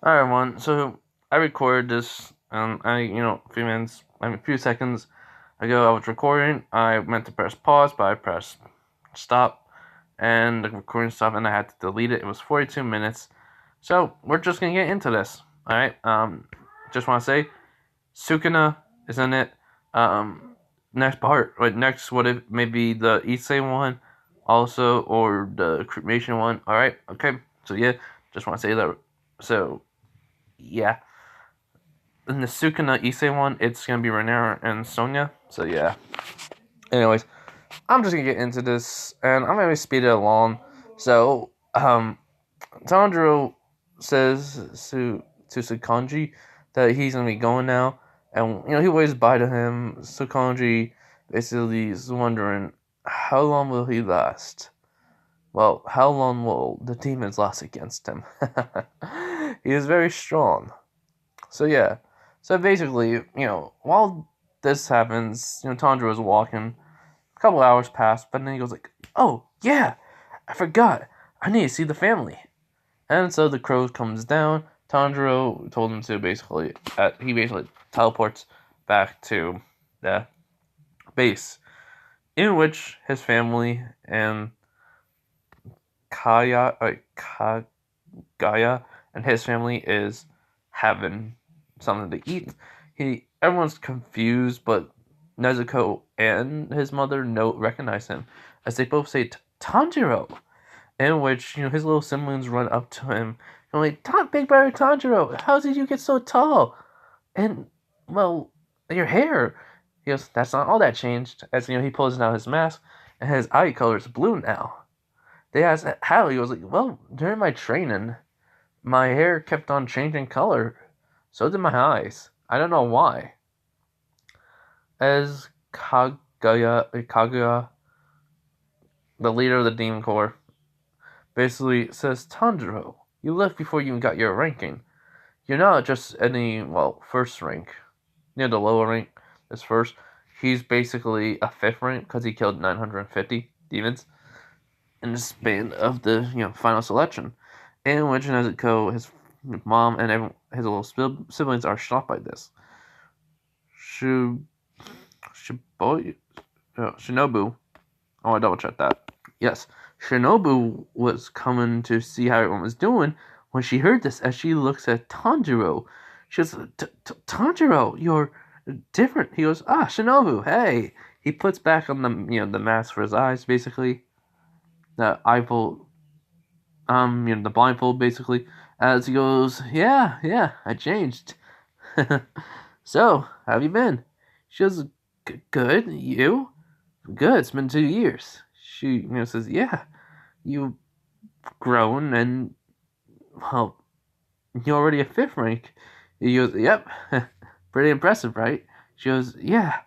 Alright, everyone. So I recorded this. A few seconds ago, I was recording. I meant to press pause, but I pressed stop, and the recording stopped, and I had to delete it. It was 42 minutes. So we're just gonna get into this. All right. Just want to say, Sukuna is in it. Next part, next, what if maybe the Issei one, also, or the cremation one. All right. Okay. So yeah, just want to say that. So yeah, in the Sukuna Issei one, it's gonna be Renera and Sonya. So yeah. Anyways, I'm just gonna get into this, and I'm gonna speed it along. So, Tanjiro says to Sukanji that he's gonna be going now, and he waves bye to him. Sukanji basically is wondering how long will he last. Well, how long will the demons last against him? He is very strong. So yeah. So basically, while this happens, Tanjiro is walking. A couple hours pass, but then he goes like, "Oh yeah, I forgot. I need to see the family." And so the crow comes down. Tanjiro told him to he basically teleports back to the base, in which his family and Gaia and his family is having something to eat. Everyone's confused, but Nezuko and his mother recognize him as they both say Tanjiro, in which his little siblings run up to him and like, Big Brother Tanjiro, how did you get so tall? And well, your hair. He goes, that's not all that changed. As he pulls out his mask and his eye color is blue now. They asked how. He was like, well, during my training, my hair kept on changing color. So did my eyes. I don't know why. As Kaguya, the leader of the Demon Corps, basically says, Tanjiro, you left before you even got your ranking. You're not just any, first rank. The lower rank is first. He's basically a fifth rank because he killed 950 demons in the span of the final selection, in which Nezuko, his mom, and his little siblings are shocked by this. Shinobu. I want to double check that. Yes, Shinobu was coming to see how everyone was doing when she heard this. As she looks at Tanjiro, she goes, "Tanjiro, you're different." He goes, "Ah, Shinobu, hey." He puts back on the mask for his eyes, basically. The eyeball, the blindfold, basically. As he goes, yeah, I changed. So, how have you been? She goes, good. You? Good. It's been 2 years. She, says, yeah, you've grown, and well, you're already a fifth rank. He goes, yep, pretty impressive, right? She goes, yeah.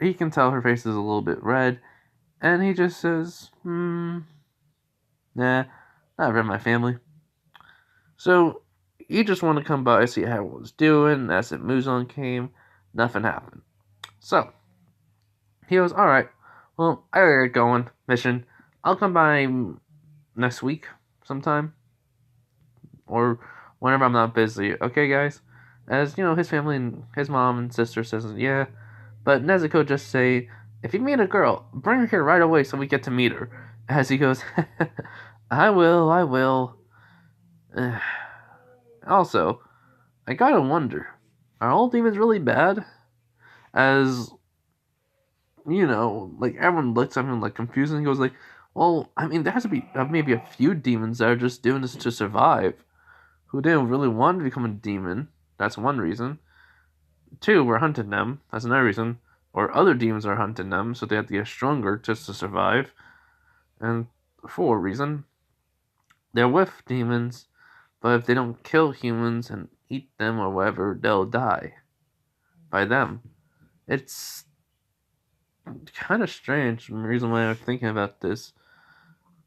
He can tell her face is a little bit red, and he just says, nah, not around my family. So he just wanted to come by, see how it was doing. As it Muzan came, nothing happened. So he goes, all right, well, I gotta get going. Mission. I'll come by next week sometime, or whenever I'm not busy. Okay, guys. As his family and his mom and sister says, yeah. But Nezuko just say, if you meet a girl, bring her here right away so we get to meet her. As he goes, I will. Also, I gotta wonder, are all demons really bad? As everyone looks at him confused and goes well, I mean, there has to be maybe a few demons that are just doing this to survive, who didn't really want to become a demon. That's one reason. 2, we're hunting them. That's another reason. Or other demons are hunting them, so they have to get stronger just to survive. And 4 reason, they're with demons, but if they don't kill humans and eat them or whatever, they'll die by them. It's kind of strange. The reason why I'm thinking about this.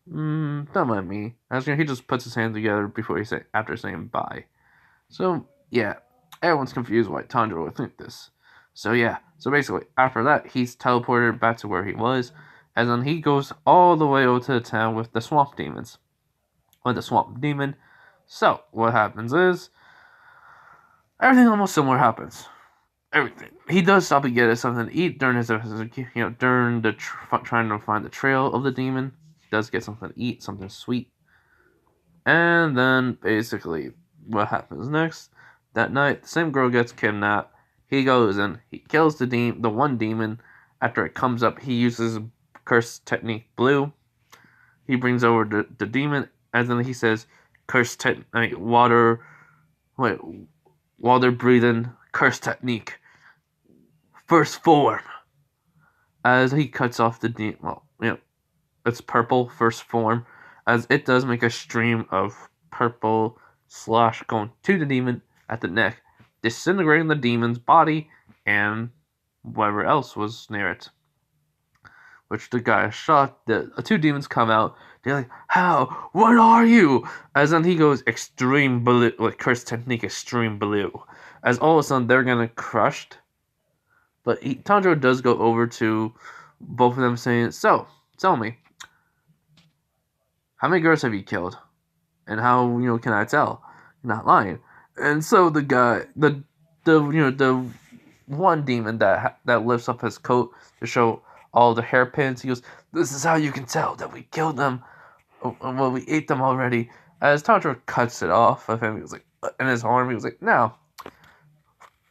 Don't mind me. He just puts his hands together after saying bye. So yeah, everyone's confused why Tanjiro would think this. So yeah, so basically after that he's teleported back to where he was, and then he goes all the way over to the town with the swamp demons. When the swamp demon So, what happens is, everything almost similar happens. Everything. He does stop and get something to eat during his during the trying to find the trail of the demon. He does get something to eat, something sweet. And then, basically, what happens next? That night, the same girl gets kidnapped. He goes and he kills the one demon. After it comes up, he uses curse technique blue. He brings over the demon, and then he says, water, wait, water breathing, curse technique, first form. As he cuts off the demon, it's purple, first form, as it does make a stream of purple slash going to the demon at the neck, disintegrating the demon's body and whatever else was near it. Which the guy is shocked. The two demons come out. They're like, "How? What are you?" As then he goes extreme blue, like curse technique, extreme blue. As all of a sudden they're gonna crushed. But Tanjiro does go over to both of them, saying, "So, tell me, how many girls have you killed? And how can I tell? You're not lying." And so the guy, the one demon that lifts up his coat to show all the hairpins, he goes, "This is how you can tell that we killed them. Well, we ate them already." As Tanjiro cuts it off of him, he was like, in his arm, he was like, "Now."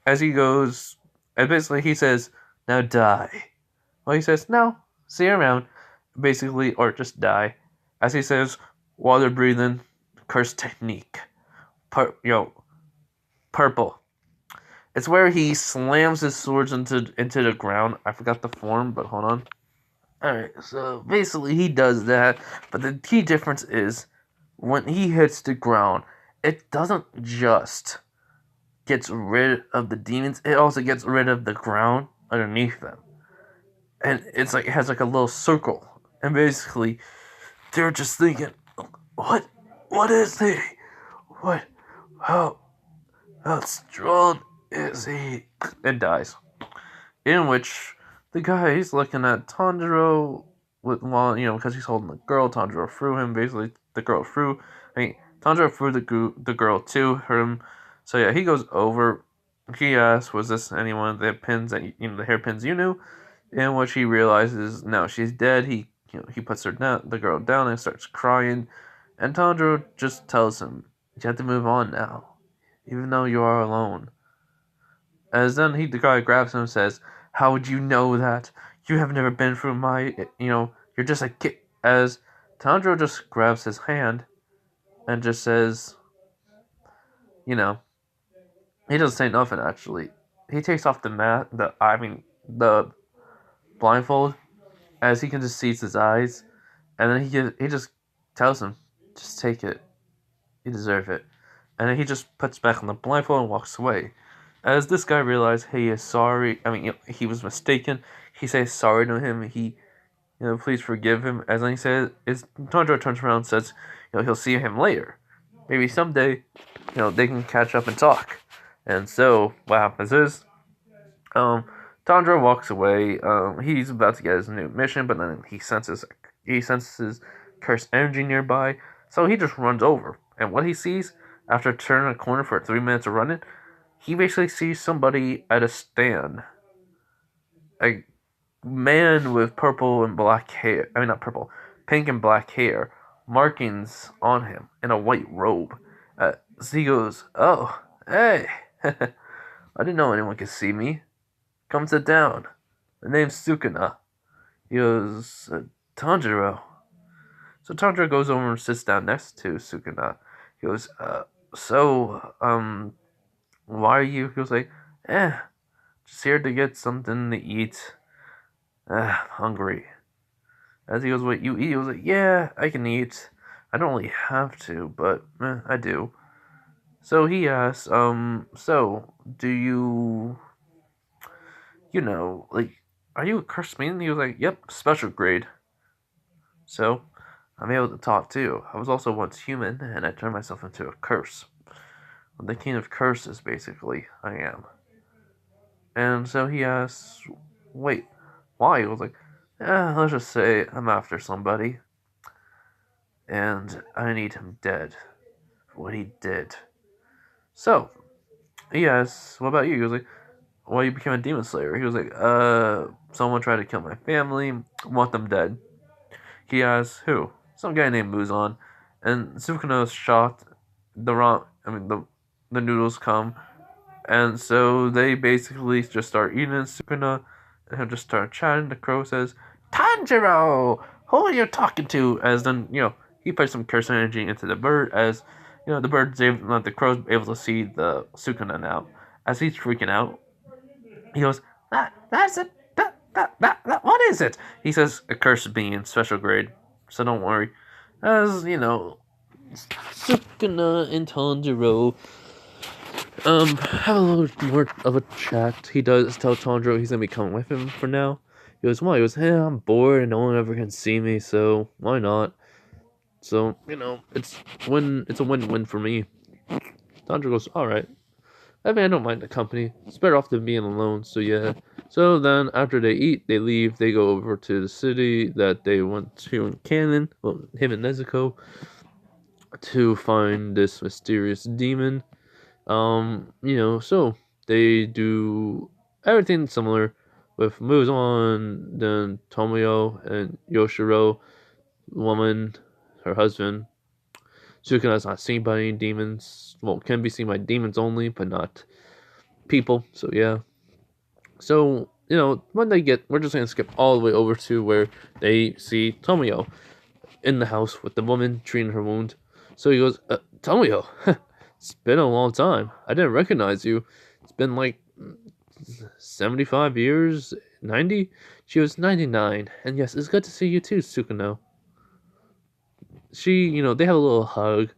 As he goes, and basically he says, "Now die." Well, he says, "No, see you around." Basically, or just die. As he says, water breathing, curse technique. Purple. It's where he slams his swords into the ground. I forgot the form, but hold on. Alright, so basically he does that, but the key difference is when he hits the ground, it doesn't just get rid of the demons, it also gets rid of the ground underneath them. And it's like it has like a little circle. And basically they're just thinking, what is he? What how strong is he? It dies. In which the guy he's looking at Tanjiro because he's holding the girl. Tanjiro threw him. Basically, the girl threw. Tanjiro threw the girl to him. So yeah, he goes over. He asks, "Was this anyone of the pins that the hairpins you knew?" In which he realizes, no, she's dead. He puts her down, the girl down, and starts crying. And Tanjiro just tells him, "You have to move on now, even though you are alone." As then the guy grabs him and says, "How would you know that? You have never been through my, you're just a kid." As Tanjiro just grabs his hand and just says, he doesn't say nothing actually. He takes off the blindfold, as he can just see his eyes, and then he just tells him, "Just take it. You deserve it." And then he just puts back on the blindfold and walks away. As this guy realized he is sorry, he was mistaken. He says sorry to him. He, please forgive him. As then he says, Tanjiro turns around and says, he'll see him later. Maybe someday, they can catch up and talk. And so what happens is, Tanjiro walks away. He's about to get his new mission, but then he senses cursed energy nearby. So he just runs over. And what he sees after turning a corner for 3 minutes of running, he basically sees somebody at a stand. A man with purple and black hair. Not purple, pink and black hair. Markings on him in a white robe. So he goes, "Oh, hey. I didn't know anyone could see me. Come sit down. The name's Sukuna." He goes, "Tanjiro." So Tanjiro goes over and sits down next to Sukuna. He goes, why are you? He goes like, just here to get something to eat. Hungry. As he goes, "What, you eat?" He was like, "Yeah, I can eat. I don't really have to, but I do." So he asks, "So, do you, are you a cursed maiden?" He was like, "Yep, special grade. So, I'm able to talk too. I was also once human, and I turned myself into a curse. I'm the king of curses, basically, I am." And so he asks, "Wait, why?" He was like, let's just say I'm after somebody, and I need him dead. what he did. So, he asks, what about you? He was like, why you became a demon slayer? He was like, someone tried to kill my family, want them dead. He asks, who? Some guy named Muzan. And Sukuna is shocked. The noodles come. And so they basically just start eating Sukuna, and he'll just start chatting. The crow says, Tanjiro! Who are you talking to? As then, he puts some curse energy into the bird, as, the crow's able to see the Sukuna now. As he's freaking out, he goes, that's it. What is it? He says, a cursed being, special grade. So don't worry. As, Sukuna and Tanjiro have a little more of a chat. He does tell Tondro he's gonna be coming with him for now. He goes, why? He goes, hey, I'm bored and no one ever can see me, so why not? So, it's a win-win for me. Tondro goes, alright. I mean, I don't mind the company. It's better off than being alone, so yeah. So then, after they eat, they leave. They go over to the city that they went to in Canon. Well, him and Nezuko. To find this mysterious demon. So they do everything similar with moves on, then Tamayo and Yoshiro, woman, her husband. Sukuna's not seen by any demons. Well, can be seen by demons only, but not people. So yeah. So, when we're just gonna skip all the way over to where they see Tamayo in the house with the woman treating her wound. So he goes, Tamayo, it's been a long time. I didn't recognize you. It's been like 75 years, 90? She was 99. And yes, it's good to see you too, Sukuna. They have a little hug,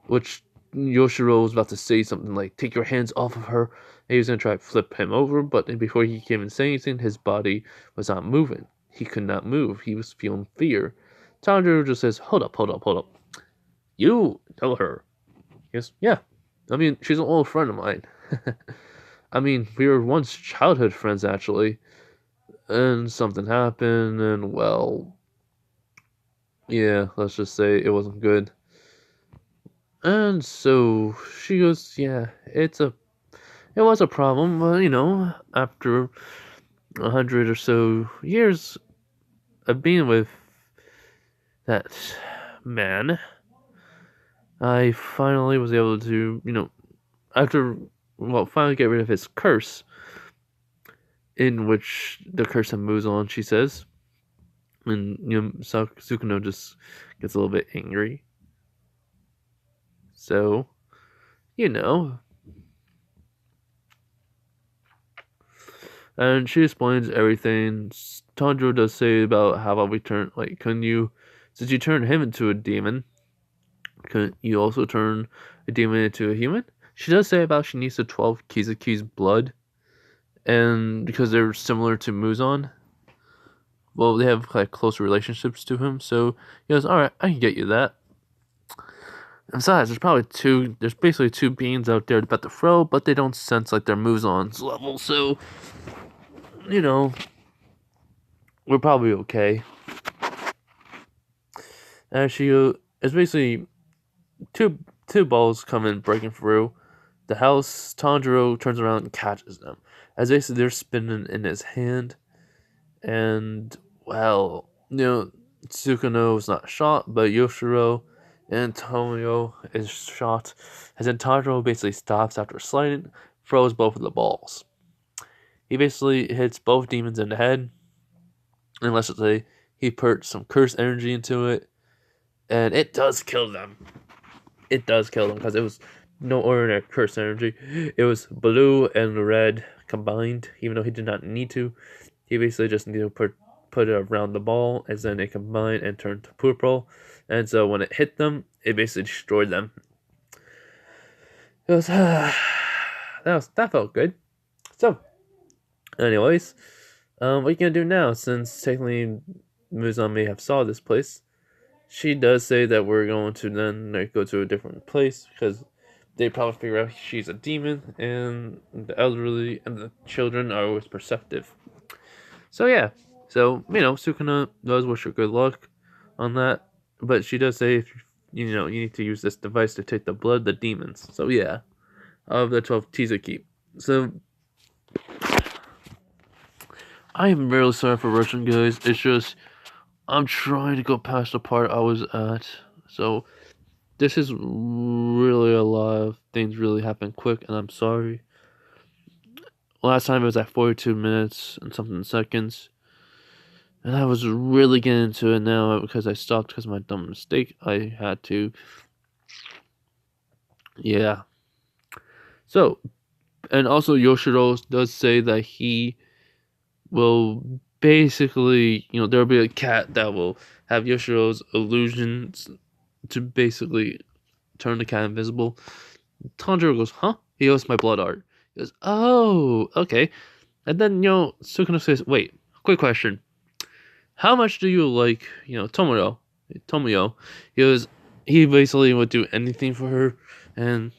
which Yoshiro was about to say something like, take your hands off of her. And he was going to try to flip him over, but before he came and say anything, his body was not moving. He could not move. He was feeling fear. Tanjiro just says, hold up. You tell her. Yes, yeah. I mean, she's an old friend of mine. I mean, we were once childhood friends, actually. And something happened, and well, yeah, let's just say it wasn't good. And so she goes, yeah, it was a problem, but after 100 or so years of being with that man, I finally was able to, finally get rid of his curse, in which the curse moves on, she says. And, Sukuna just gets a little bit angry. So, and she explains everything. Tanjiro does say about how about we turn, since you turned him into a demon, couldn't you also turn a demon into a human? She does say about she needs the 12 Kizuki's blood, and because they're similar to Muzan, well, they have closer relationships to him, so he goes, alright, I can get you that. And besides, there's basically two beings out there about to throw, but they don't sense their Muzan's level, so, we're probably okay. And it's basically two balls come in breaking through the house. Tanjiro turns around and catches them, as basically they're spinning in his hand. And well, Sukuna is not shot, but Yoshiro and Tamayo is shot. As then Tanjiro basically stops after sliding, throws both of the balls. He basically hits both demons in the head, and let's just say he put some curse energy into it, and it does kill them. It does kill them because it was no ordinary curse energy. It was blue and red combined, even though he did not need to. He basically just needed to put it around the ball, and then it combined and turned to purple. And so when it hit them, it basically destroyed them. It was that felt good. So, anyways, what are you gonna do now? Since technically Muzan may have saw this place, she does say that we're going to then go to a different place because they probably figure out she's a demon, and the elderly and the children are always perceptive. So yeah, Sukuna does wish her good luck on that, but she does say if you need to use this device to take the blood of the demons. So yeah, of the 12 teaser keep. So I am really sorry for rushing, guys. It's just I'm trying to go past the part I was at. So this is really a lot of things really happen quick, and I'm sorry. Last time it was at 42 minutes and something seconds. And I was really getting into it now because I stopped because of my dumb mistake. I had to. Yeah. So, and also Yoshiro does say that he will basically, there'll be a cat that will have Yoshiro's illusions to basically turn the cat invisible. Tanjiro goes, huh? He goes, my blood art. He goes, oh, okay. And then, Sukuna says, wait, quick question. How much do you like, Tomoyo? He basically would do anything for her and,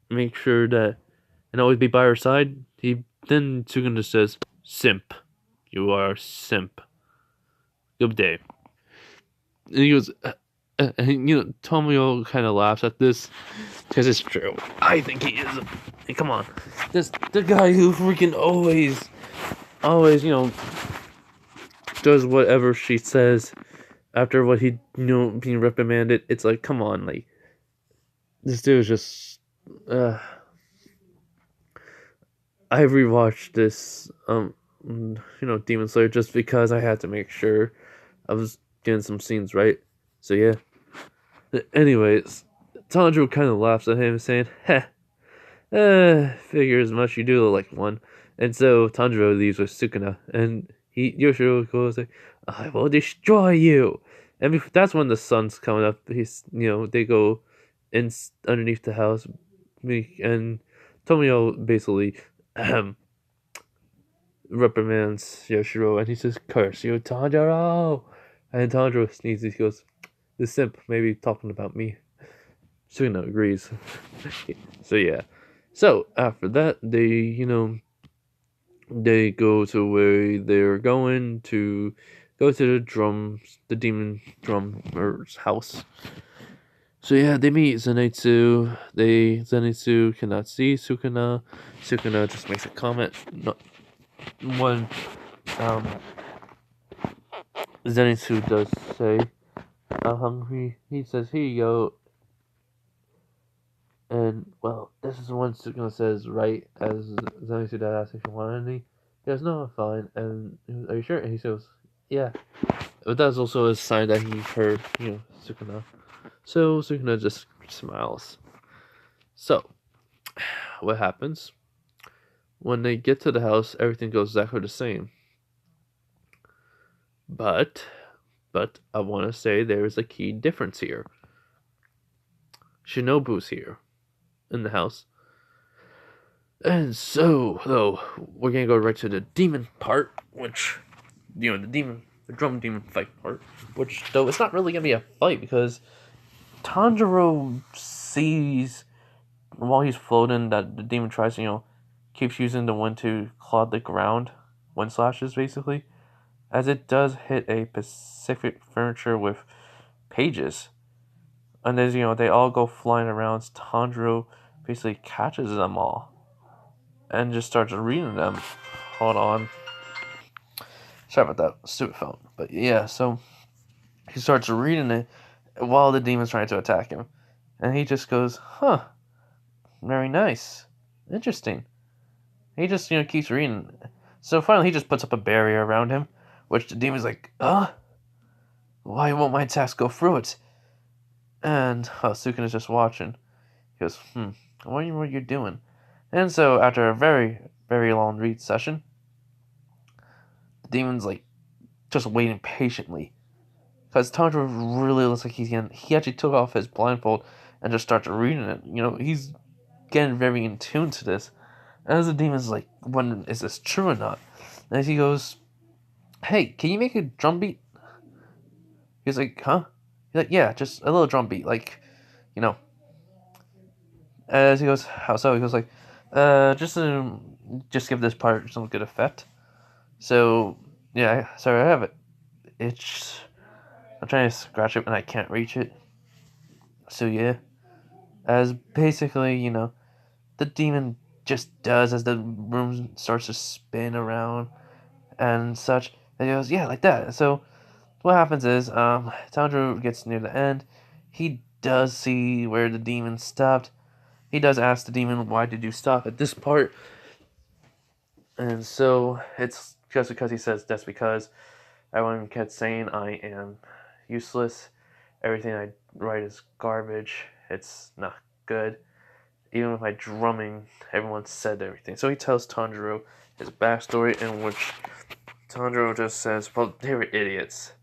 make sure that, and always be by her side. Then Sukuna says, simp. You are a simp. Good day. And he goes, Tomoyo kind of laughs at this because it's true. I think he is. Come on, the guy who freaking always, does whatever she says after what he, being reprimanded. It's like, come on, like this dude is just. I rewatched this, Demon Slayer just because I had to make sure I was getting some scenes right. So yeah. Anyways, Tanjiro kind of laughs at him, saying, "Heh, figure as much. You do look like one." And so Tanjiro leaves with Sukuna, and Yoshiro goes like, "I will destroy you." And that's when the sun's coming up. They go in underneath the house, and Tomoyo basically reprimands Yoshiro, and he says, "Curse you, Tanjiro!" And Tanjiro sneezes. He goes, "The simp may be talking about me." Sukuna agrees. So yeah. So after that, they go to where they're going to go to the demon drummer's house. So yeah, they meet Zenitsu. Zenitsu cannot see Sukuna. Sukuna just makes a comment. When Zenitsu does say, "I'm hungry," he says, "Here you go." And, well, this is when Sukuna says, right, as Zenitsu asks if you want any. He goes, "No, I'm fine." And he goes, "Are you sure?" And he says, "Yeah." But that's also a sign that he heard, Sukuna. So Sukuna just smiles. So, what happens? When they get to the house, everything goes exactly the same. But I want to say there is a key difference here. Shinobu's here in the house. And so, though, we're gonna go right to the demon part, which, the drum demon fight part, which, though, it's not really gonna be a fight because Tanjiro sees while he's floating that the demon tries to, keeps using the wind to clod the ground, wind slashes basically, as it does hit a specific furniture with pages. And as they all go flying around, Tanjiro basically catches them all and just starts reading them. Hold on. Sorry about that stupid phone. But yeah, so he starts reading it while the demon's trying to attack him. And he just goes, huh, very nice. Interesting. He just, keeps reading. So finally he just puts up a barrier around him, which the demon's like, why won't my attacks go through it? And Sukuna is just watching. He goes, I wonder what you're doing. And so after a very, very long read session, the demon's like just waiting patiently. Because Tanjiro really looks like he actually took off his blindfold and just starts reading it. He's getting very in tune to this. And the demon's like, wondering, is this true or not? And he goes, hey, can you make a drum beat? He's like, huh? He's like, yeah, just a little drum beat, like, As he goes, how so? He goes like, just give this part some good effect. So, yeah, sorry, I have it. It's I'm trying to scratch it and I can't reach it. So yeah, as basically, the demon just does as the room starts to spin around and such. And he goes, yeah, like that. So what happens is, Tanjiro gets near the end. He does see where the demon stopped. He does ask the demon, why did you stop at this part? And so it's just because he says that's because everyone kept saying I am useless. Everything I write is garbage. It's not good. Even with my drumming, everyone said everything. So he tells Tanjiro his backstory, in which Tanjiro just says, well, they were idiots.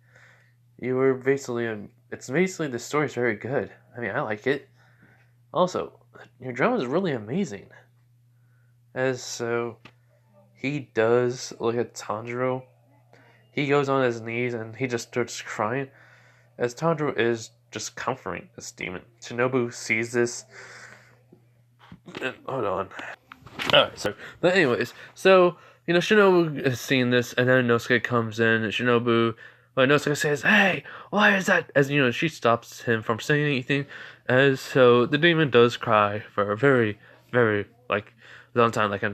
You were basically, it's basically, the story's very good. I mean, I like it. Also, your drama is really amazing. As so, he does look at Tanjiro. He goes on his knees and he just starts crying, as Tanjiro is just comforting this demon. Shinobu sees this. And, hold on. Alright, but anyways, Shinobu is seeing this, and then Inosuke comes in, and Inosuke says, hey, why is that? As, she stops him from saying anything, as so the demon does cry for a very, very, long time, like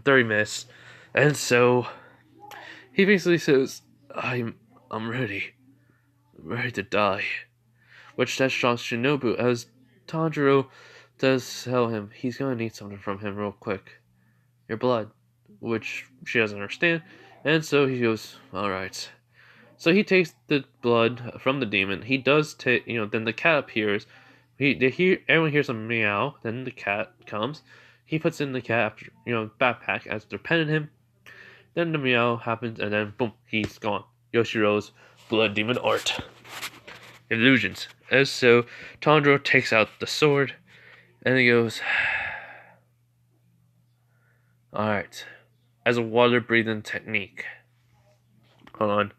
30 minutes, and so he basically says, I'm ready to die, which that shocks Shinobu, as Tanjiro does tell him he's gonna need something from him real quick. Your blood, which she doesn't understand, and so he goes, alright. So he takes the blood from the demon. He does take, then the cat appears. Everyone hears a meow, then the cat comes. He puts in the cat after, backpack as they're petting him. Then the meow happens, and then boom, he's gone. Yoshiro's blood demon art. Illusions. As so, Tanjiro takes out the sword, and he goes, alright. As a water breathing technique. Hold on.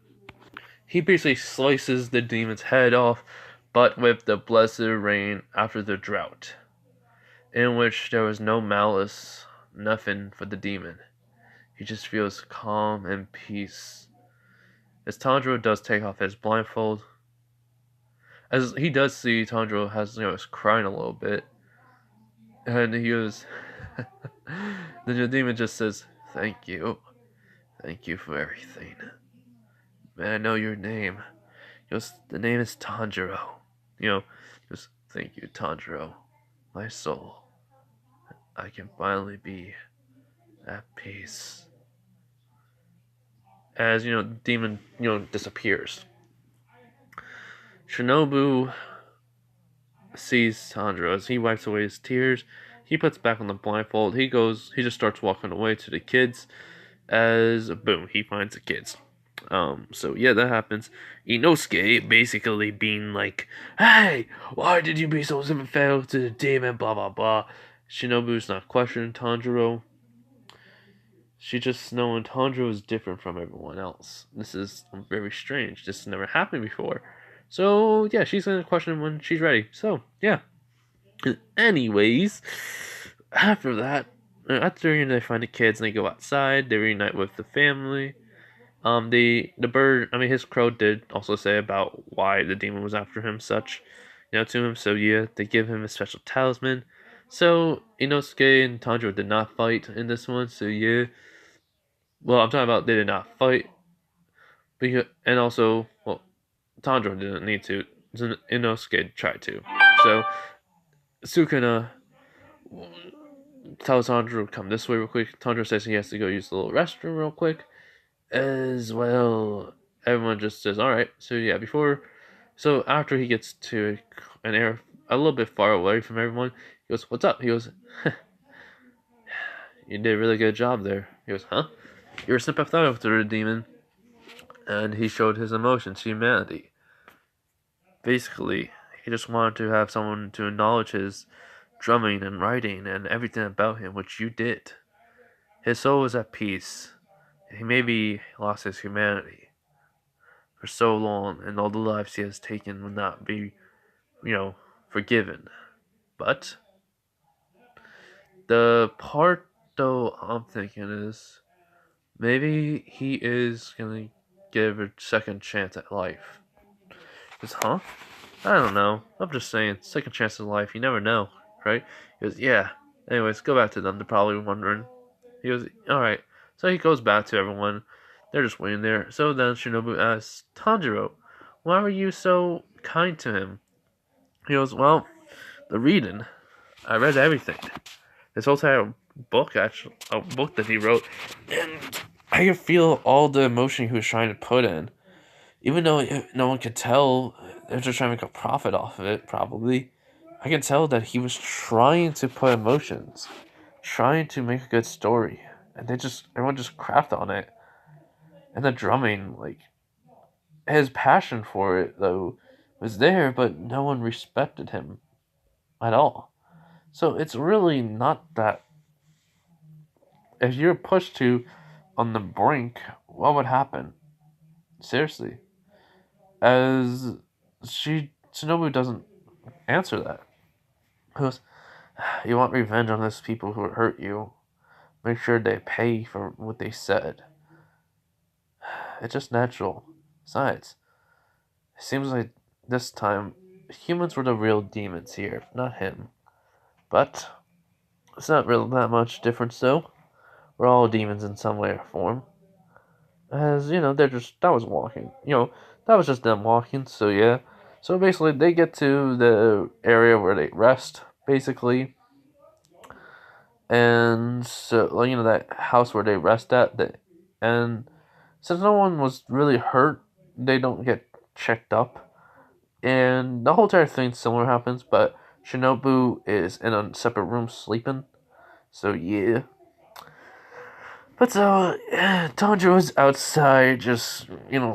He basically slices the demon's head off, but with the blessed rain after the drought, in which there was no malice, nothing for the demon. He just feels calm and peace. As Tanjiro does take off his blindfold, as he does see Tanjiro is crying a little bit, and he goes, then the demon just says, thank you for everything. May I know your name? He goes, the name is Tanjiro. He goes, thank you, Tanjiro. My soul. I can finally be at peace. As, the demon, disappears. Shinobu sees Tanjiro as he wipes away his tears. He puts back on the blindfold. He just starts walking away to the kids. As, boom, he finds the kids. So yeah, that happens. Inosuke basically being like, hey, why did you be so sympathetic to the demon, blah blah blah. Shinobu's not questioning Tanjiro. She just knowing Tanjiro is different from everyone else. This is very strange. This never happened before. So yeah, she's gonna question him when she's ready. So yeah. Anyways, after that, after they find the kids and they go outside, they reunite with the family. The bird, his crow did also say about why the demon was after him, such, to him. So yeah, they give him a special talisman. So Inosuke and Tanjiro did not fight in this one. So yeah, well, I'm talking about they did not fight, because and also, well, Tanjiro didn't need to. Inosuke tried to. So Sukuna tells Tanjiro to come this way real quick. Tanjiro says he has to go use the little restroom real quick. As well, everyone just says, alright. So yeah, so after he gets to an area a little bit far away from everyone, he goes, what's up? He goes, you did a really good job there. He goes, huh? You're sympathetic to the demon. And he showed his emotions, humanity. Basically, he just wanted to have someone to acknowledge his drumming and writing and everything about him, which you did. His soul was at peace. He maybe lost his humanity for so long, and all the lives he has taken will not be, forgiven. But the part, though, I'm thinking is maybe he is gonna give a second chance at life. He goes, huh? I don't know. I'm just saying, second chance in life, you never know, right? He goes, yeah. Anyways, go back to them. They're probably wondering. He goes, alright. So he goes back to everyone. They're just waiting there. So then Shinobu asks, Tanjiro, why were you so kind to him? He goes, well, the reading. I read everything. This whole entire book, actually, a book that he wrote, and I could feel all the emotion he was trying to put in. Even though no one could tell, they're just trying to make a profit off of it, probably. I can tell that he was trying to put emotions, trying to make a good story, and everyone just crapped on it. And the drumming, like, his passion for it, though, was there, but no one respected him at all. So it's really not that. If you're pushed to on the brink, what would happen? Seriously. As Shinobu doesn't answer that. He goes, you want revenge on those people who hurt you. Make sure they pay for what they said. It's just natural. Besides, it seems like this time humans were the real demons here, not him. But it's not really that much difference though. We're all demons in some way or form. As that was walking. That was just them walking. So yeah. So basically, they get to the area where they rest, basically, and so that house where they rest at. And since no one was really hurt, they don't get checked up, and the whole entire thing similar happens. But Shinobu is in a separate room sleeping. So yeah. But so, Tanjiro's outside, just,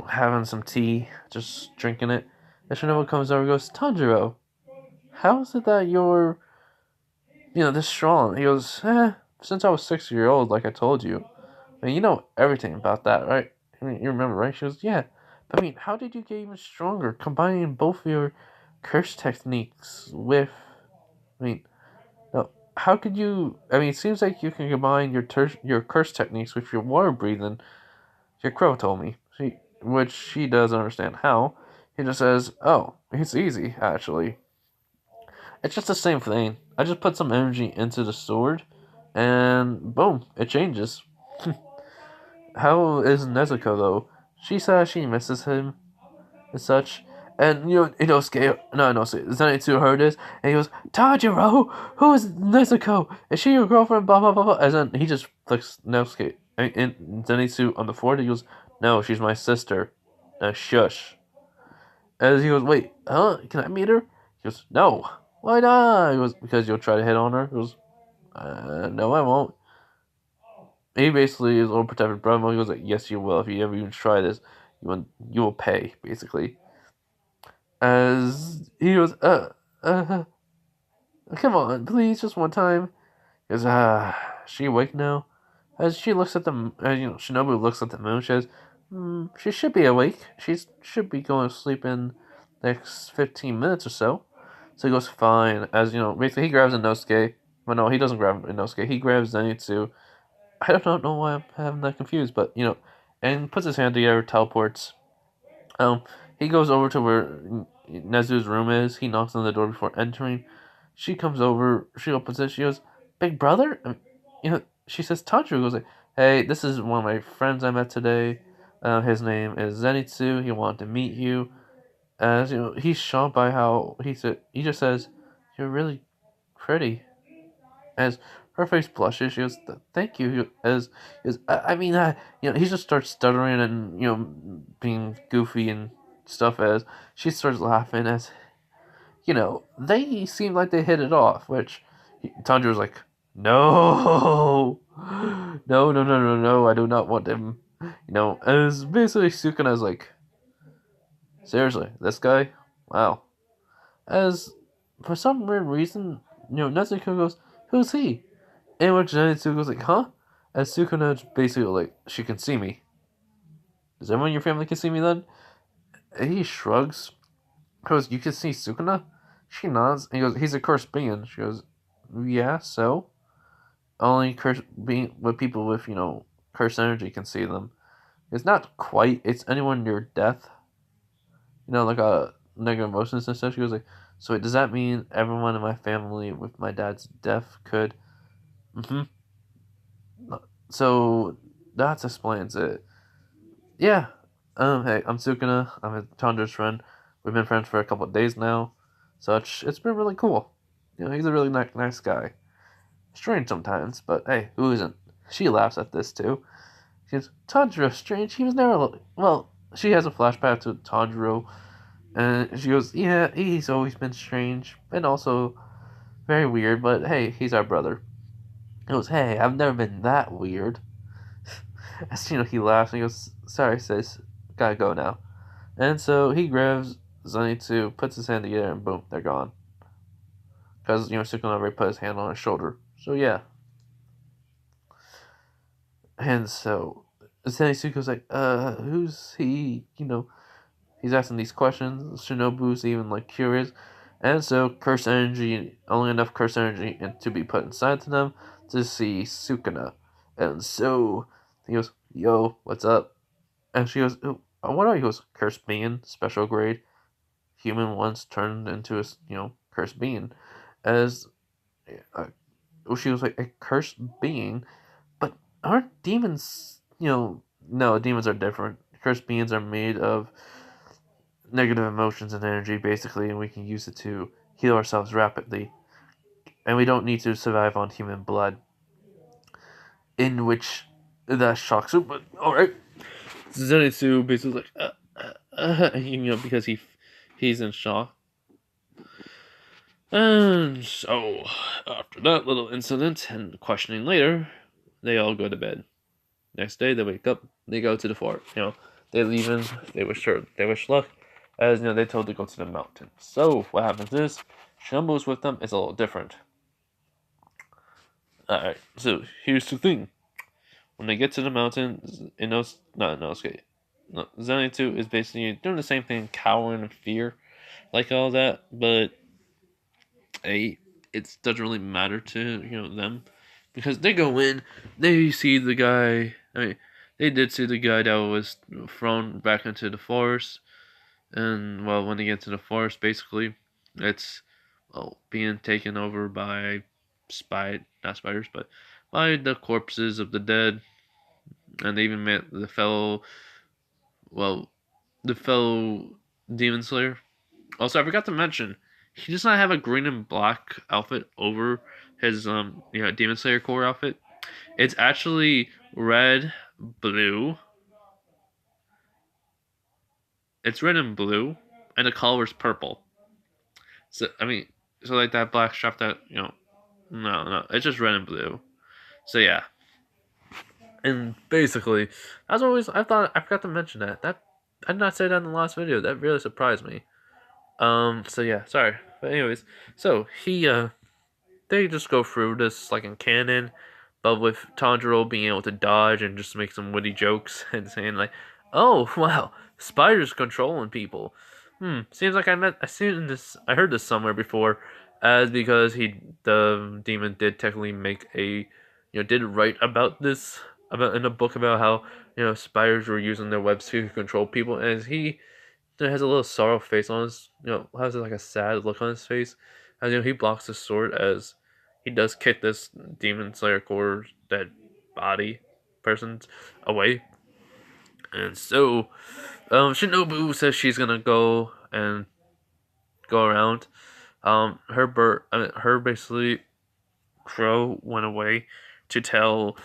having some tea, just drinking it. And Shinobu comes over and goes, Tanjiro, how is it that you're, this strong? He goes, since I was 6 years old, like I told you. I mean, you know everything about that, right? I mean, you remember, right? She goes, yeah. But I mean, how did you get even stronger, combining both your curse techniques with, I mean, no, how could you, I mean, it seems like you can combine your curse techniques with your water breathing. Your crow told me. Which she doesn't understand how. He just says, oh, it's easy, actually. It's just the same thing. I just put some energy into the sword, and boom, it changes. How is Nezuko, though? She says she misses him and such. And, Inosuke, no, Inosuke, Zenitsu heard this, and he goes, Tanjiro, who is Nezuko? Is she your girlfriend? Blah, blah, blah, blah. And then he just flicks Inosuke and Zenitsu on the forehead. He goes, no, she's my sister. Now, shush. As he goes, wait, huh? Can I meet her? He goes, no. Why not? He goes, because you'll try to hit on her. He goes, no, I won't. He basically is overprotective brother. He goes, like, yes, you will. If you ever even try this, you will pay, basically. As he goes, uh, come on, please, just one time. He goes, she awake now? As she looks at Shinobu looks at the moon, she says, she should be awake. She should be going to sleep in the next 15 minutes or so. So he goes, fine. As, basically he grabs Inosuke. Well, no, he doesn't grab Inosuke. He grabs Zenitsu. I don't know why I'm having that confused, but, and puts his hand together, teleports. He goes over to where Nezu's room is. He knocks on the door before entering. She comes over. She opens it. She goes, "Big brother." She says, "Tanjiro." Goes like, "Hey, this is one of my friends I met today. His name is Zenitsu. He wanted to meet you." As he's shocked by how he just says, "You're really pretty." As her face blushes, she goes, "Thank you." I mean, he just starts stuttering and being goofy and stuff. As she starts laughing, as they seem like they hit it off. Which Tanjiro's like, "No, no, no, no, no, no! I do not want him." As basically Sukuna's like, "Seriously, this guy? Wow." As for some weird reason, Nezuko goes, "Who's he?" In which Zenitsu goes like, huh? As Sukuna basically like, she can see me. Does everyone in your family can see me then? And he shrugs. He goes, you can see Sukuna? She nods. And he goes, he's a cursed being. She goes, yeah, so? Only cursed being with people with, cursed energy can see them. It's not quite. It's anyone near death. Like negative emotions and stuff. She goes like, so wait, does that mean everyone in my family with my dad's death could? Mm-hmm. So that explains it. Yeah. Hey, I'm Sukuna. I'm a Tanjiro's friend. We've been friends for a couple of days now. So it's been really cool. He's a really nice guy. Strange sometimes, but hey, who isn't? She laughs at this too. She goes, Tanjiro, strange. He was never. Well, she has a flashback to Tanjiro, and she goes, yeah, he's always been strange and also very weird, but hey, he's our brother. He goes, hey, I've never been that weird. As he laughs and he goes, sorry, sis, gotta go now. And so he grabs Zenitsu, puts his hand together, and boom, they're gone. Because, Sukuna already put his hand on his shoulder. So, yeah. And so, Zenitsu's like, who's he? He's asking these questions. Shinobu's even, curious. And so, curse energy, only enough curse energy to be put inside to them to see Sukuna. And so, he goes, yo, what's up? And she goes, what are you? He goes, curse being, special grade. Human once turned into a cursed being, as uh, she was like a cursed being. But aren't demons? No, demons are different. Cursed beings are made of negative emotions and energy, basically, and we can use it to heal ourselves rapidly. And we don't need to survive on human blood, in which that shocks her. But all right, Zenitsu basically because he's in shock. And so, after that little incident and questioning later, they all go to bed. Next day, they wake up, they go to the fort. They leave in, they wish luck, as they told to go to the mountain. So, what happens is, Shinobu's with them, it's a little different. Alright, so here's the thing. When they get to the mountain, Zenitsu is basically doing the same thing, cowering in fear, like all that, but it doesn't really matter to them, because they go in, they see the guy. I mean, they did see the guy that was thrown back into the forest, and well, when they get to the forest, basically, it's being taken over by not spiders, but by the corpses of the dead, and they even met well, the fellow demon slayer. Also, I forgot to mention, he does not have a green and black outfit over his Demon Slayer core outfit. It's actually red, blue. It's red and blue, and the color is purple. So so like that black strap that no, it's just red and blue. So yeah, and basically, as always, I forgot to mention that I did not say that in the last video. That really surprised me. So yeah, sorry, but anyways, so they just go through this like in canon, but with Tanjiro being able to dodge and just make some witty jokes and saying like, "Oh wow, spiders controlling people." Seems like I heard this somewhere before, as because the demon did technically make did write about this about in a book about how spiders were using their webs to control people, and he has a little sorrow face on his, has like a sad look on his face, as he blocks his sword as he does kick this demon slayer core dead body person's away. And so, Shinobu says she's gonna go and go around. Her basically crow went away to tell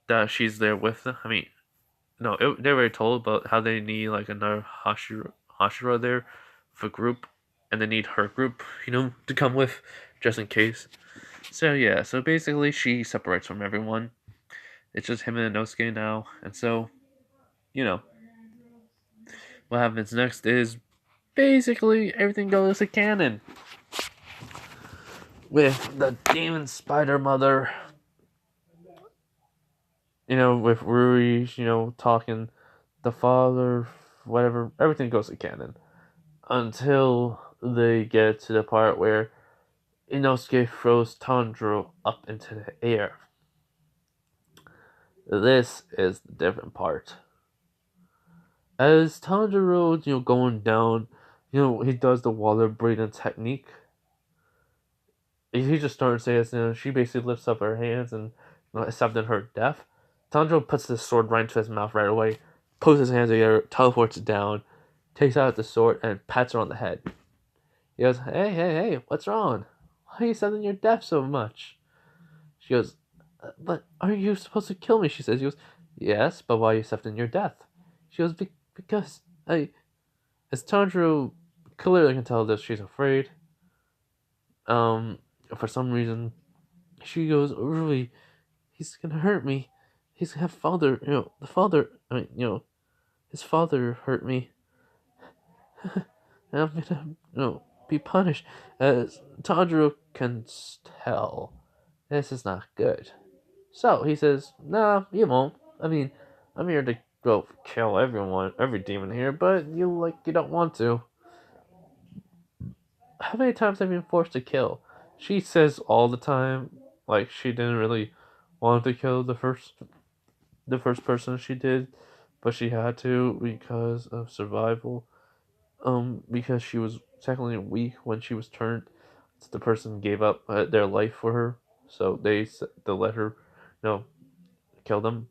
that she's there with them. No, they were told about how they need like another Hashira there for group, and they need her group, to come with just in case. So yeah, so basically she separates from everyone. It's just him and Inosuke now, and so you know what happens next is basically everything goes to canon with the demon spider mother. With Rui, talking the father, whatever. Everything goes to canon until they get to the part where Inosuke throws Tanjiro up into the air. This is the different part. As Tanjiro, going down, he does the water breathing technique. He just starts saying, she basically lifts up her hands and accepting her death. Tanjiro puts the sword right into his mouth right away, pulls his hands together, teleports it down, takes out the sword, and pats her on the head. He goes, "Hey, hey, hey, what's wrong? Why are you accepting your death so much?" She goes, "But aren't you supposed to kill me?" She says. He goes, "Yes, but why are you accepting your death?" She goes, Because I..." As Tanjiro clearly can tell that she's afraid, um, for some reason, she goes, "Really, he's gonna hurt me. He's gonna have father, the father, his father hurt me. And I'm gonna, be punished." As Tanjiro can tell, this is not good. So he says, "Nah, you won't. I mean, I'm here to go kill everyone, every demon here, but you don't want to. How many times have you been forced to kill?" She says all the time, like she didn't really want to kill the first person she did, but she had to because of survival. Because she was technically weak when she was turned. The person gave up their life for her, so they let her, kill them.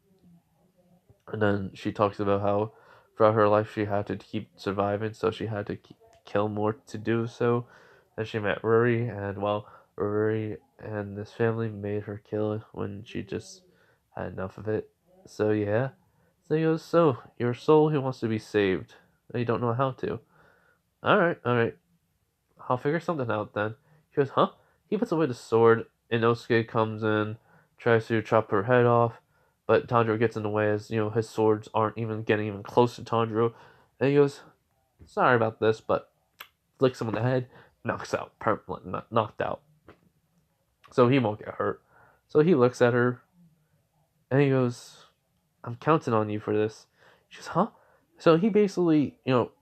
And then she talks about how throughout her life she had to keep surviving, so she had to kill more to do so. And she met Rory, and well, Rory and this family made her kill when she just had enough of it. So yeah. So he goes, "So, your soul, he wants to be saved. And you don't know how to. Alright, alright. I'll figure something out then." She goes, "Huh?" He puts away the sword. Inosuke comes in, tries to chop her head off, but Tanjiro gets in the way as, his swords aren't even getting even close to Tanjiro. And he goes, "Sorry about this," but flicks him on the head, knocks out, permanently knocked out. So he won't get hurt. So he looks at her, and he goes, "I'm counting on you for this." She goes, "Huh?" So he basically,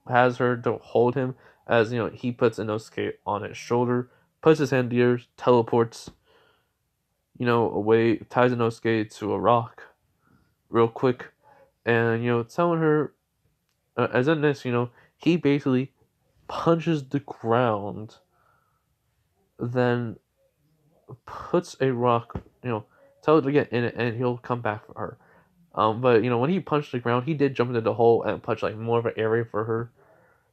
has her to hold him as, he puts Inosuke on his shoulder, puts his hand here, teleports, away, ties Inosuke to a rock real quick, and, telling her, as in this, he basically punches the ground, then puts a rock, tell her to get in it, and he'll come back for her. But when he punched the ground, he did jump into the hole and punch like more of an area for her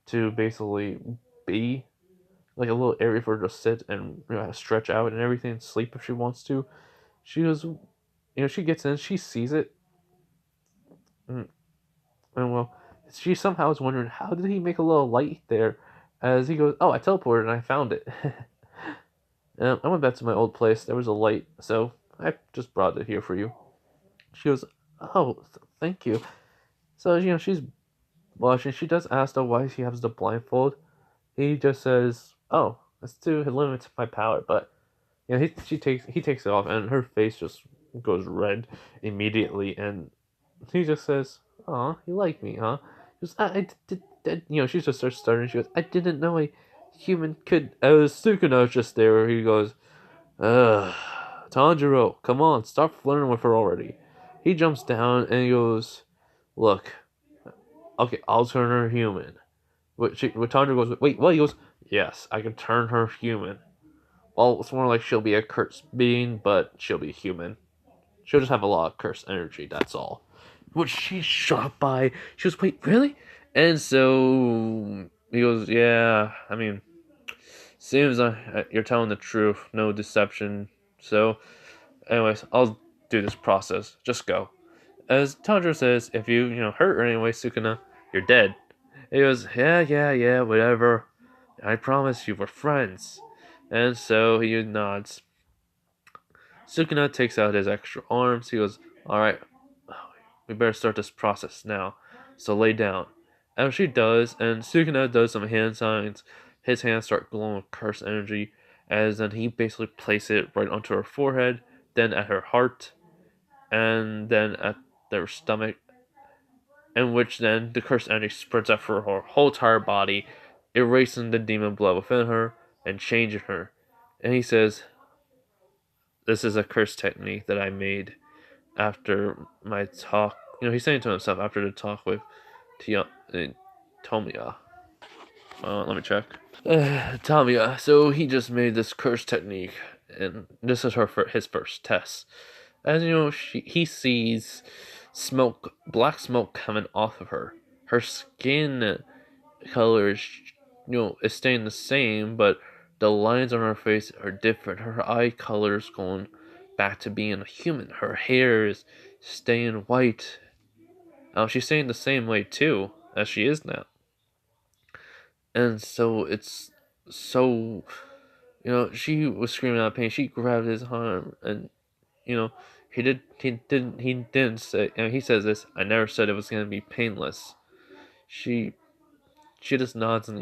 to basically be like a little area for her to sit and stretch out and everything, sleep if she wants to. She goes, she gets in, she sees it, and, well, she somehow is wondering how did he make a little light there, as he goes, "Oh, I teleported and I found it." I went back to my old place. There was a light, so I just brought it here for you. She goes, "Oh, thank you." So she's watching. She does ask though why he has the blindfold. He just says, "Oh, it's to limit my power." But he takes it off, and her face just goes red immediately, and he just says, "Oh, you like me, huh?" She goes, "I did." She just starts stuttering. She goes, "I didn't know a human could." Sukuna was just there. He goes, "Ugh, Tanjiro, come on, stop flirting with her already." He jumps down and he goes, "Look, okay, I'll turn her human." What Tanjiro goes, "Wait, what?" He goes, "Yes, I can turn her human." Well, it's more like she'll be a cursed being, but she'll be human. She'll just have a lot of cursed energy, that's all. Which she's shocked by. She goes, "Wait, really?" And so he goes, "Yeah, I mean, seems you're telling the truth, no deception. So, anyways, I'll do this process. Just go." As Tanjiro says, "If you hurt her anyway, Sukuna, you're dead." He goes, "Yeah, yeah, yeah, whatever. I promise you we're friends." And so he nods. Sukuna takes out his extra arms. He goes, "Alright, we better start this process now. So lay down." And she does, and Sukuna does some hand signs. His hands start glowing with cursed energy, as then he basically places it right onto her forehead, then at her heart, and then at their stomach, in which then the cursed energy spreads out for her whole entire body, erasing the demon blood within her and changing her. And he says, "This is a curse technique that I made after my talk." He's saying to himself after the talk with Tia, Tomiya. Let me check. Tamiya. So he just made this curse technique, and this is his first test. As you know, he sees smoke, black smoke coming off of her. Her skin color is, is staying the same, but the lines on her face are different. Her eye color is going back to being a human. Her hair is staying white. She's staying the same way too as she is now, and so it's so. She was screaming out of pain. She grabbed his arm, and you know, he didn't say. He says this. I never said it was gonna be painless. She she just nods, and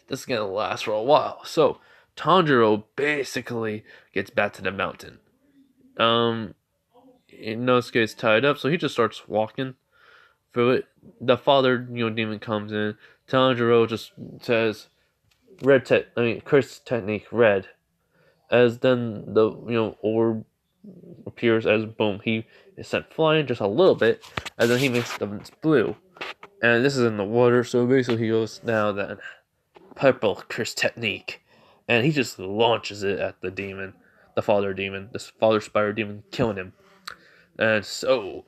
this is gonna last for a while. So Tanjiro basically gets back to the mountain. Inosuke is tied up, so he just starts walking through it. The father, demon comes in. Tanjiro just says, curse technique, red. As then the, orb appears as boom, he is sent flying just a little bit, and then he makes them blue. And this is in the water, so basically he goes, now then, purple curse technique. And he just launches it at the demon, this father spider demon, killing him. And so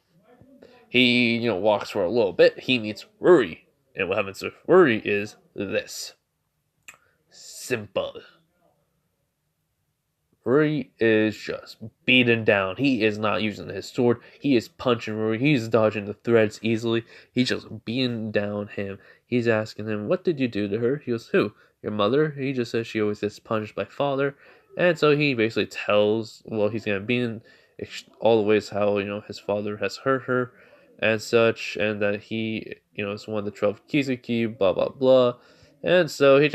he, walks for a little bit. He meets Ruri. And what happens with Ruri is this. Simple. Ruri is just beaten down. He is not using his sword. He is punching Ruri. He's dodging the threads easily. He's just beating down him. He's asking him, what did you do to her? He goes, who? Your mother? He just says she always gets punished by father. And so he basically tells, he's going to be all the ways how, his father has hurt her and such. And that he, is one of the 12 Kizuki, blah, blah, blah. And so she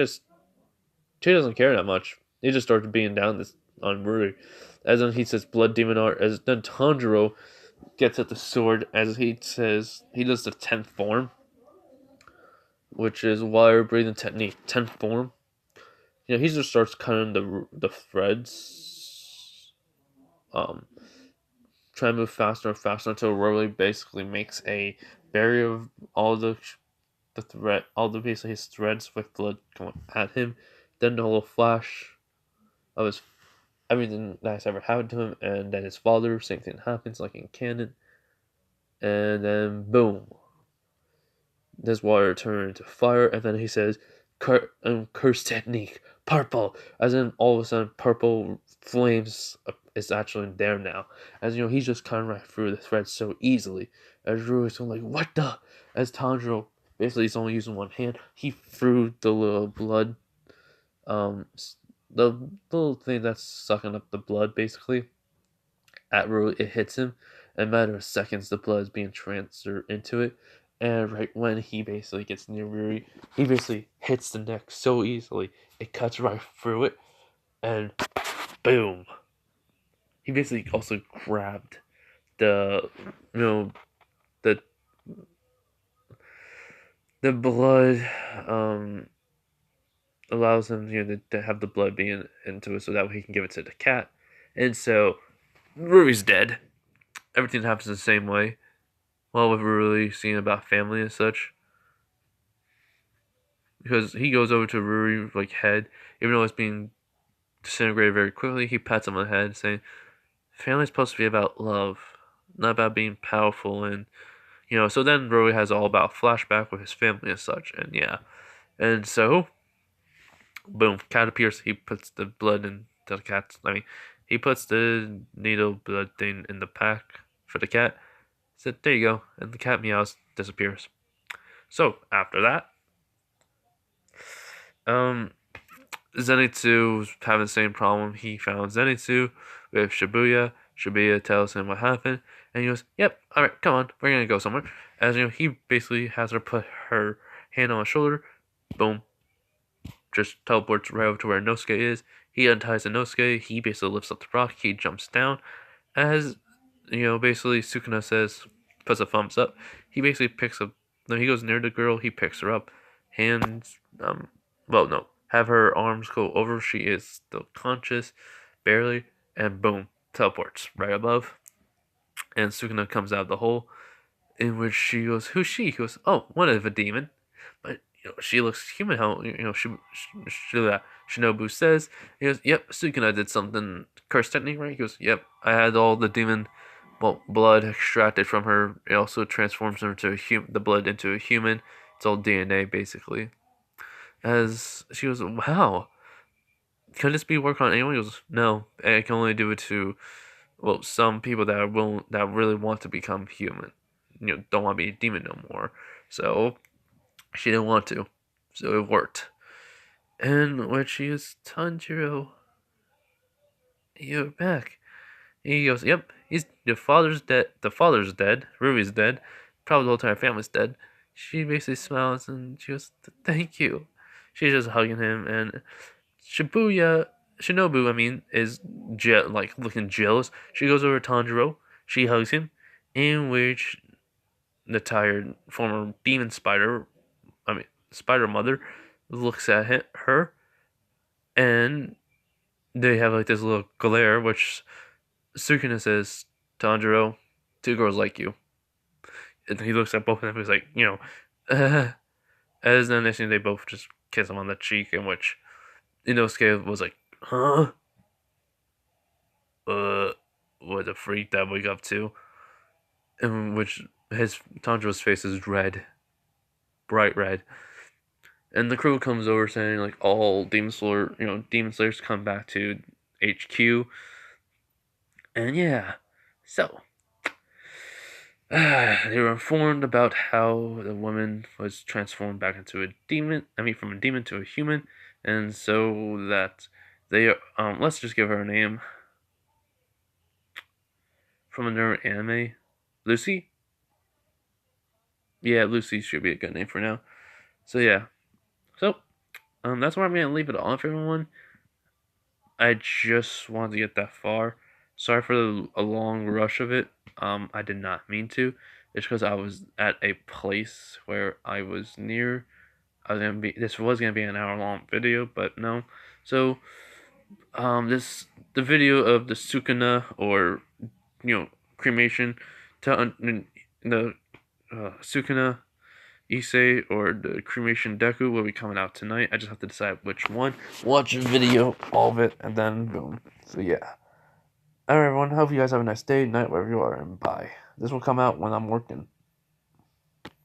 doesn't care that much. He just starts beating down this on Ruri. As then he says blood demon art, as then Tanjiro gets at the sword, as he says he does the 10th form, which is wire breathing technique. 10th form. He just starts cutting the threads. Trying to move faster and faster until Ruri basically makes a barrier of all the basically his threads with blood going at him. Then the little flash of his everything that's ever happened to him, and then his father, same thing happens like in canon, and then boom, this water turned into fire, and then he says, curse technique, purple, as in all of a sudden purple flames is actually there now, as he's just cutting right through the thread so easily, as Rui's like, what the, as Tanjiro basically he's only using one hand, he threw the little blood, the little thing that's sucking up the blood, basically, at Rui, it hits him. In a matter of seconds, the blood is being transferred into it. And right when he basically gets near Rui, he basically hits the neck so easily, it cuts right through it. And boom. He basically also grabbed the, the blood, allows him, to have the blood being into it so that way he can give it to the cat. And so Rui's dead. Everything happens the same way. Well, with Ruri seeing about family and such. Because he goes over to Ruri's head, even though it's being disintegrated very quickly, he pats him on the head, saying, family's supposed to be about love, not about being powerful, and so then Ruri has all about flashback with his family and such, and yeah. And so boom, cat appears, he puts the blood into the cat's he puts the needle blood thing in the pack for the cat. Said, there you go, and the cat meows, disappears. So after that, Zenitsu's having the same problem. He found Zenitsu with Shibuya. Shibuya tells him what happened, and he goes, yep, alright, come on, we're gonna go somewhere. As he basically has her put her hand on his shoulder, boom, just teleports right over to where Inosuke is. He unties Inosuke, he basically lifts up the rock, he jumps down. As, basically Sukuna says, puts a thumbs up, he basically picks up, when he goes near the girl, he picks her up, hands, have her arms go over, she is still conscious, barely, and boom, teleports right above. And Sukuna comes out of the hole, in which she goes, who's she? He goes, oh, one of a demon. But, she looks human. How Shinobu says, he goes, "Yep, Sukuna did something curse technique, right?" He goes, "Yep, I had all the demon, blood extracted from her. It also transforms her to the blood into a human. It's all DNA basically." As she goes, "Wow, can this be work on anyone?" He goes, "No, I can only do it to some people that really want to become human. Don't want to be a demon no more." So she didn't want to, so it worked. And when she is Tanjiro, you're back. He goes, "Yep, he's your father's dead. The father's dead. Ruby's dead. Probably the whole entire family's dead." She basically smiles and she goes, "Thank you." She's just hugging him, and Shinobu, is looking jealous. She goes over to Tanjiro. She hugs him, in which the tired former demon spider mother, looks at her, and they have like this little glare, which Sukuna says, "Tanjiro, two girls like you." And he looks at both of them. He's like, as then next thing they both just kiss him on the cheek, in which Inosuke was like, "Huh? What a freak that wake up to." In which his Tanjiro's face is red, bright red. And the crew comes over saying like all Demon Slayers come back to HQ. And yeah, so they were informed about how the woman was transformed back into a demon. From a demon to a human, and so that they let's just give her a name from another anime, Lucy. Yeah, Lucy should be a good name for now. So yeah, so that's where I'm gonna leave it on for everyone. I just wanted to get that far. Sorry for a long rush of it. I did not mean to. It's because I was at a place where I was near. This was gonna be an hour long video, but no. So, the video of the Sukuna, or cremation, to the Sukuna Issei, or the cremation Deku, will be coming out tonight. I just have to decide which one. Watch a video, all of it, and then boom. So yeah. Alright everyone, hope you guys have a nice day, night, wherever you are, and bye. This will come out when I'm working.